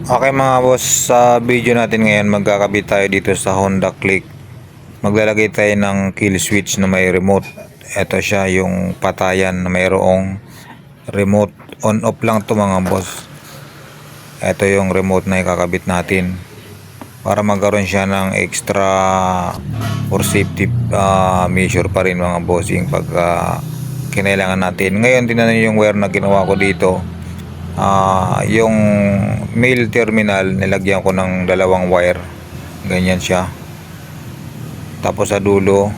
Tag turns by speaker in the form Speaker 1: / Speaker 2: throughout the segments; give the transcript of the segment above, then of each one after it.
Speaker 1: Okay mga boss, sa video natin ngayon magkakabit tayo dito sa Honda Click. Maglalagay tayo ng kill switch na may remote. Ito siya yung patayan na mayroong remote. On off lang to mga boss. Ito yung remote na ikakabit natin para magkaroon siya ng extra for safety measure pa rin mga bossing pag kinailangan natin. Ngayon tingnan niyo yung wire na ginawa ko dito. Yung male terminal nilagyan ko ng dalawang wire, ganyan siya. Tapos sa dulo,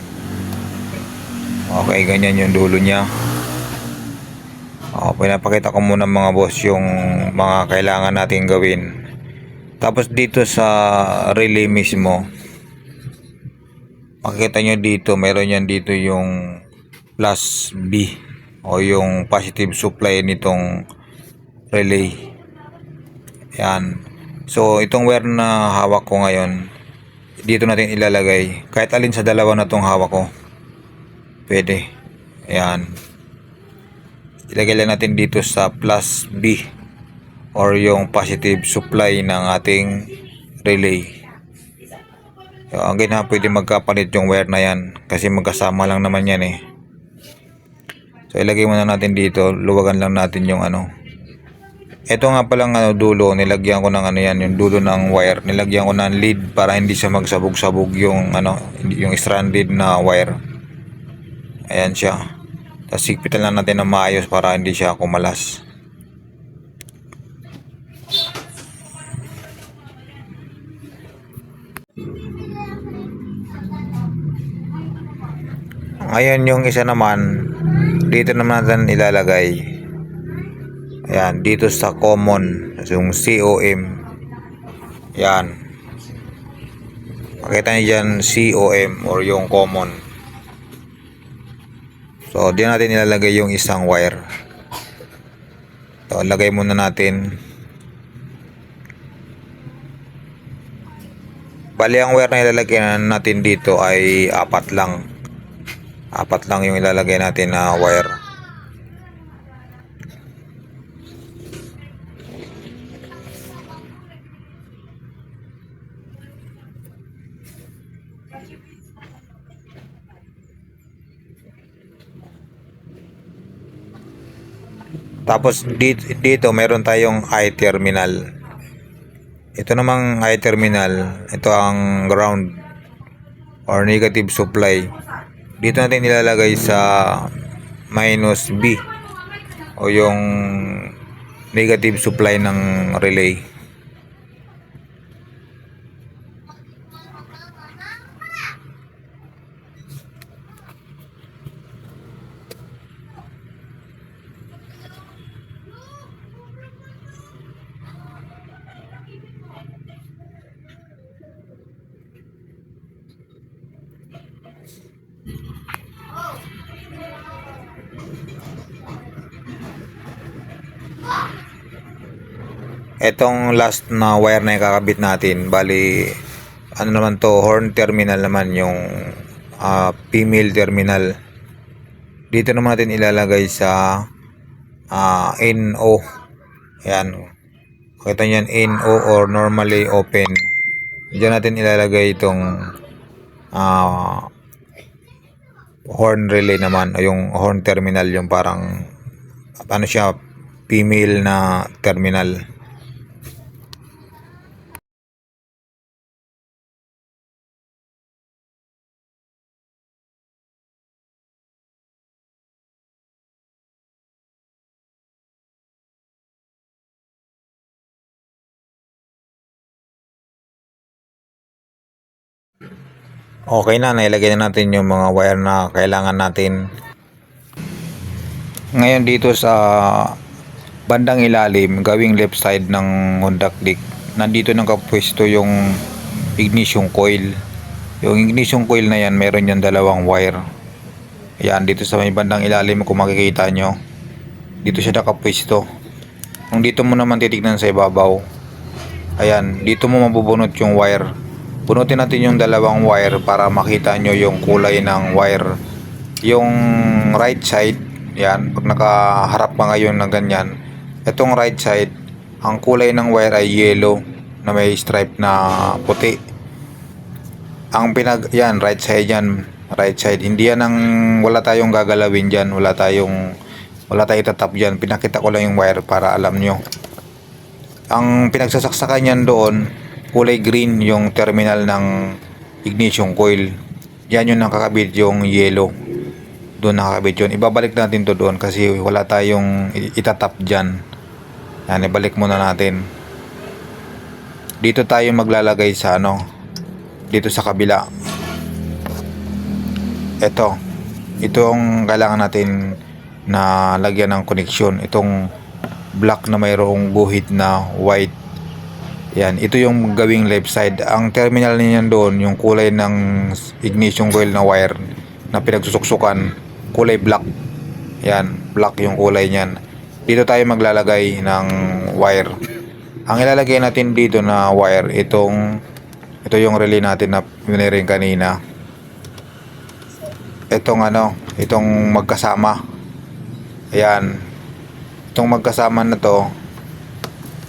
Speaker 1: okay, ganyan yung dulo niya. Pinapakita ko muna mga boss yung mga kailangan natin gawin. Tapos dito sa relay mismo, makikita nyo dito, meron yan dito yung plus B o yung positive supply nitong relay. Yan. So itong wire na hawak ko ngayon, dito natin ilalagay. Kahit alin sa dalawa na tong hawak ko, pwede. Yan. Ilagay lang natin dito sa plus B or yung positive supply ng ating relay. So, ang ginawa, pwede magkapalit yung wire na yan kasi magkasama lang naman yan eh. So ilagay muna natin dito, luwagan lang natin yung ano. Ito nga palang dulo, nilagyan ko ng ano yan, yung dulo ng wire. Nilagyan ko ng lead para hindi siya magsabog-sabog yung ano, yung stranded na wire. Ayan siya. Tapos higpitan lang natin ng maayos para hindi siya kumalas. Ngayon yung isa naman, dito naman natin ilalagay. Ayan, dito sa common, yung COM. Yan. Makita niyo dyan COM or yung common. So, diyan natin ilalagay yung isang wire. So, lagay muna natin. Bali, ang wire na ilalagay natin dito ay apat lang. Apat lang yung ilalagay natin na wire. Tapos dito meron tayong I-terminal. Ito namang I-terminal, ito ang ground or negative supply. Dito natin ilalagay sa minus B o yung negative supply ng relay. Etong last na wire na ikakabit natin, bali ano naman to, horn terminal naman yung female terminal. Dito naman natin ilalagay sa NO. Ayan. Makita nyo yan, NO or normally open. Diyan natin ilalagay itong horn relay naman o yung horn terminal, yung parang ano siya, female na terminal. Okay na, nailagay na natin yung mga wire na kailangan natin. Ngayon dito sa bandang ilalim, gawing left side ng Honda Click, nandito nakapwesto yung ignition coil. Yung ignition coil na yan, meron yung dalawang wire. Ayan, dito sa may bandang ilalim kung makikita nyo, dito siya nakapwesto. Kung dito mo naman titignan sa ibabaw, ayan, dito mo mabubunot yung wire. Bunutin natin yung dalawang wire para makita nyo yung kulay ng wire. Yung right side, yan, pag nakaharap ka ngayon na ganyan, itong right side, Ang kulay ng wire ay yellow na may stripe na puti. Ang yan, right side yan. Right side. Hindi yan ang, wala tayong gagalawin dyan. Wala tayong itatap dyan. Pinakita ko lang yung wire para alam nyo. Ang pinagsasaksakan yan doon, kulay green yung terminal ng ignition coil. Yan yung nakakabit yung yellow. Doon nakakabit yun. Ibabalik natin to doon kasi wala tayong itatap dyan. Yan, ibalik muna natin. Dito tayo maglalagay sa dito sa kabila. Itong kailangan natin na lagyan ng connection. Itong black na mayroong guhit na white. Yan, ito yung gawing left side. Ang terminal niyan doon, yung kulay ng ignition coil na wire na pinagsusuksukan, kulay black. Yan, black yung kulay niyan. Dito tayo maglalagay ng wire. Ang ilalagay natin dito na wire, ito yung relay natin na piniring kanina. Itong magkasama. Ayan. Itong magkasama na to,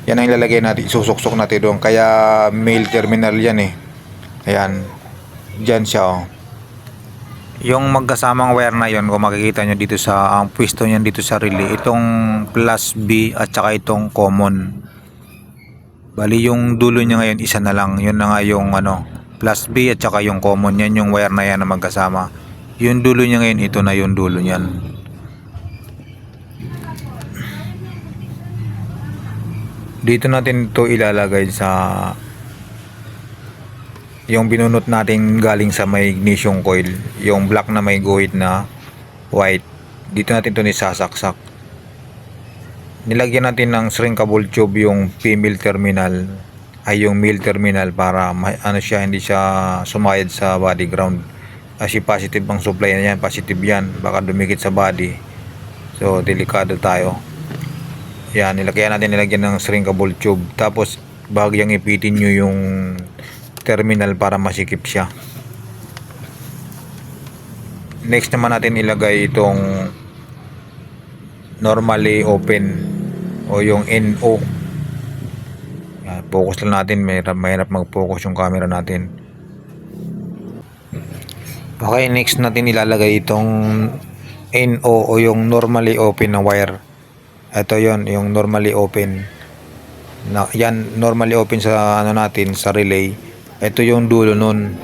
Speaker 1: yan ang ilalagay natin, isusuksok natin doon. Kaya male terminal yan eh. Ayan. Diyan siya oh. Yung magkasamang wire na yon, kung makikita nyo dito sa ang pwesto niyan dito sa relay, itong plus B at saka itong common. Bali yung dulo niya ngayon isa na lang. Yun na nga yung plus B at saka yung common. Yan yung wire na yan na magkasama. Yung dulo niya ngayon, ito na yung dulo niyan. Dito natin ito ilalagay sa yung binunot natin galing sa may ignition coil, yung black na may guhit na white. Dito natin ito nisasaksak. Nilagyan natin ng shrinkable tube yung female terminal ay yung male terminal para siya, hindi siya sumayad sa body ground. Kasi positive ang supply na yan, positive yan, baka dumikit sa body. So delikado tayo. Yan, nilagyan ng shrinkable tube. Tapos bahagyang ipitin nyo yung terminal para masikip siya. Next naman natin ilagay itong normally open o yung NO. Yan, focus lang natin, mahirap mag-focus yung camera natin. Okay, next natin ilalagay itong NO o yung normally open na wire. Ito yon, yung normally open na, yan normally open sa natin sa relay. Ito yung dulo nun.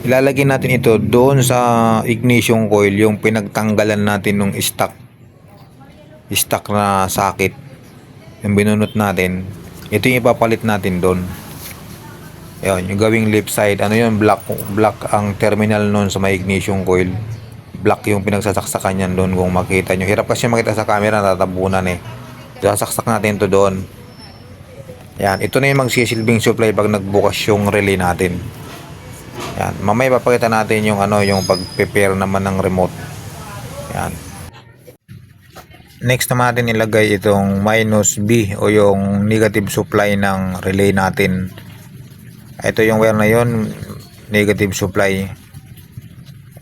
Speaker 1: Ilalagay natin ito doon sa ignition coil, yung pinagtanggalan natin ng stock na socket, yung binunot natin. Ito yung ipapalit natin doon. Ayun, yung gawing left side, yun, black ang terminal nun sa may ignition coil. Black yung pinagsasaksakan yan doon, kung makita nyo. Hirap kasi makita sa camera, tatabunan eh. Sasaksak natin to doon. Yan, ito na yung magsisilbing supply pag nagbukas yung relay natin. Yan, mamaya papakita natin yung yung pag-prepare naman ng remote. Yan. Next naman natin ilagay itong minus B o yung negative supply ng relay natin. Ito yung wire na yon, negative supply.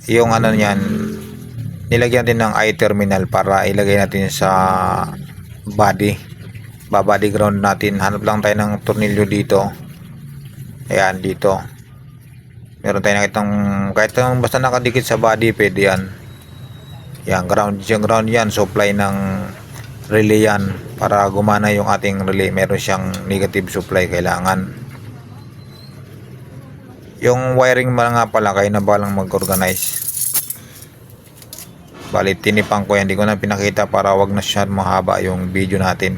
Speaker 1: Yung niyan, nilagyan natin ng I terminal para ilagay natin sa body. Body ground natin. Hanap lang tayo ng tornilyo dito. Ayan, dito. Meron tayo nakitang, kahit basta nakadikit sa body, pwede yan. Yan, ground yan, supply ng relay yan. Para gumana yung ating relay, meron siyang negative supply kailangan. Yung wiring nga pala, kayo na balang mag-organize. Bali, tinipang ko yan. Hindi ko na pinakita para wag na siya mahaba yung video natin.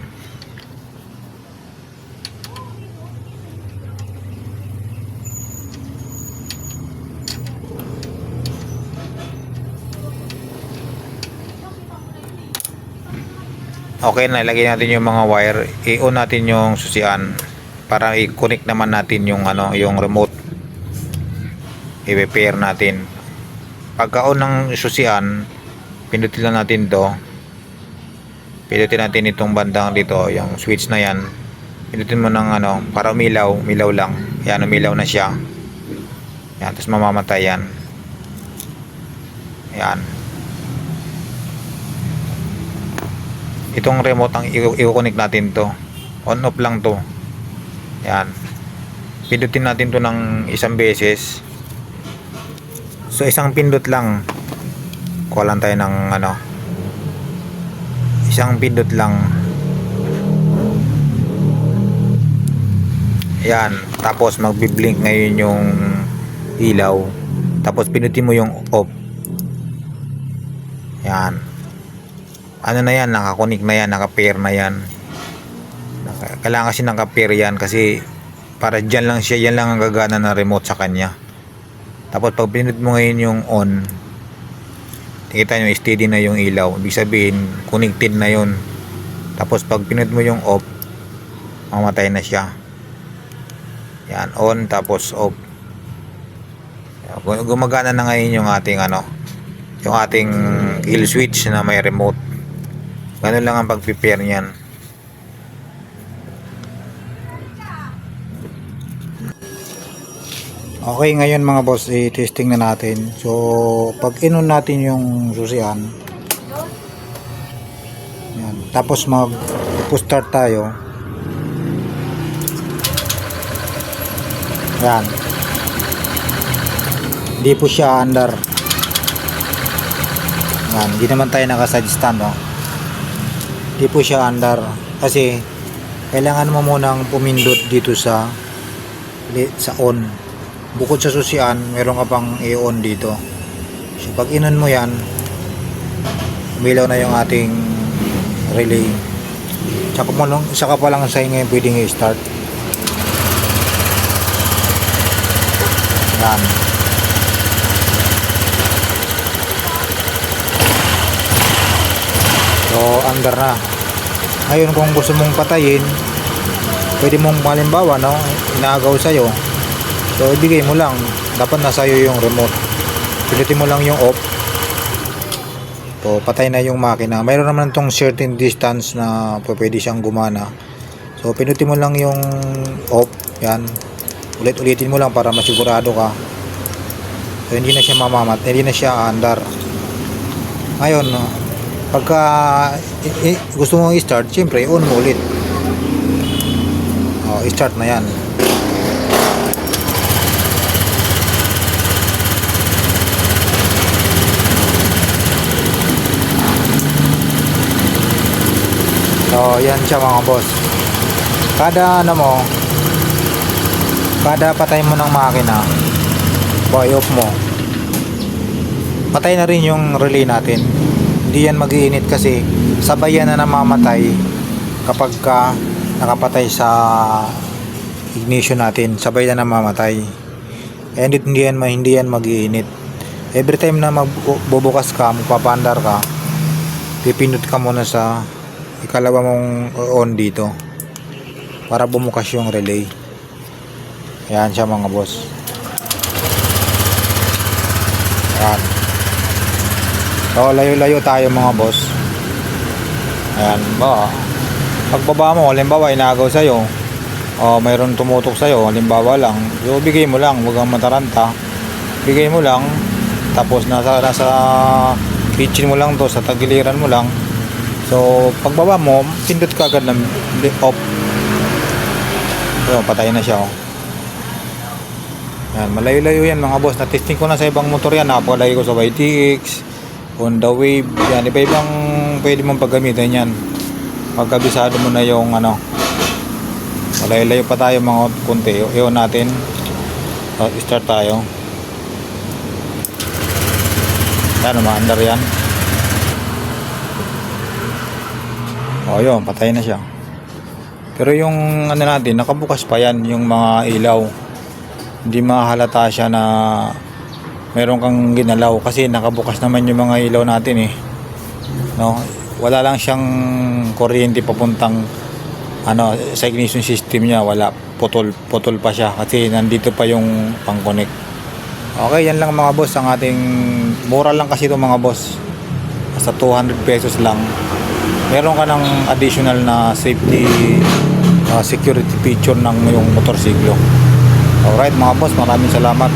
Speaker 1: Okay, nalagay natin yung mga wire. I-on natin yung susian para i-connect naman natin yung yung remote. I-pair natin. Pagka-on ng susian, pindutin lang natin to. Pindutin natin itong bandang dito, yung switch na yan. Pindutin mo ng para umilaw lang. Yan, umilaw na siya. Yan, tapos mamamatay yan. Yan. Itong remote ang i-connect natin to. On off lang to. Yan. Pindutin natin to ng isang beses. So isang pindot lang. Kuha lang tayo ng ano. Isang pindot lang. Yan. Tapos magbi-blink ngayon yung ilaw. Tapos pindutin mo yung off. Yan. Ano na yan, nakakunik na yan, naka-pair na yan. Kailangan kasi naka-pair yan kasi para dyan lang siya, yan lang ang gagana ng remote sa kanya. Tapos pag pinindot mo ngayon yung on, nakita nyo steady na yung ilaw, ibig sabihin connected na yun. Tapos pag pinindot mo yung off, mamatay na siya. Yan, on tapos off. Gumagana na ngayon yung ating ano, yung ating kill switch na may remote. Ganun lang ang pag-prepare niyan. Okay, ngayon mga boss, i-testing na natin. So, pag in-on natin yung susian, yan. Tapos mag-start tayo. Yan. Hindi po siya under. Yan, hindi naman tayo naka-side stand, no? Hindi po siya under kasi kailangan mo munang pumindot dito sa on. Bukod sa susian, meron ka pang i-on dito. So pag in-on mo yan, umilaw na yung ating relay. Saka pa lang sa ngayon pwedeng i-start. Yan. So under na. Ngayon kung gusto mong patayin, pwede mong halimbawa, no, inaagaw sa'yo. So ibigay mo lang, dapat nasa iyo yung remote. Pindutin mo lang yung off. So patay na yung makina. Mayroon naman tong certain distance na pwede siyang gumana. So pindutin mo lang yung off. Yan. Ulit-ulitin mo lang para masigurado ka. So hindi na siya mamamat, hindi na siya under. Ngayon, pagka gusto mo i-start, siyempre on mo ulit. I-start na yan. So yan siya mga boss. Kada patay mo ng makina, i-off mo, patay na rin yung relay natin. Hindi yan mag-iinit kasi sabay yan na namamatay kapag nakapatay sa ignition natin. Sabay na namamatay. And hindi yan mag-iinit. Every time na magbubukas ka, magpapandar ka, pipindot ka muna sa ikalawa mong on dito para bumukas yung relay. Ayan siya mga boss. Ayan. So layo-layo tayo mga boss. Ayan ba, pagbaba mo, halimbawa inaagaw sa'yo, mayroon tumutok sa'yo, halimbawa lang, so bigay mo lang, huwag kang mataranta, bigay mo lang, tapos nasa kitchen mo lang to, sa tagiliran mo lang. So pagbaba mo, pindot ka agad ng off. So patay na siya, oh. Yan, malayo-layo yan mga boss. Na-testing ko na sa ibang motor yan. Napalagay ko sa YTX, Honda Wave. Yan, iba-ibang pwede mong paggamitin yan. Pagkabisado mo na yung ano. Malayo-layo pa tayo mga konti. Iyon natin. Start tayo. Yan, umaandar yan. Yun, patay na siya. Pero yung ano natin, nakabukas pa yan, yung mga ilaw. Hindi mahalata siya na meron kang ginalaw kasi nakabukas naman yung mga ilaw natin, no? Wala lang siyang kuryente papuntang ano sa ignition system niya, wala, putol pa siya kasi nandito pa yung pang-connect. Okay, yan lang mga boss ang ating, mura lang kasi ito mga boss, sa 200 pesos lang. Meron ka ng additional na safety security feature ng yung motorsiklo. Alright mga boss, maraming salamat.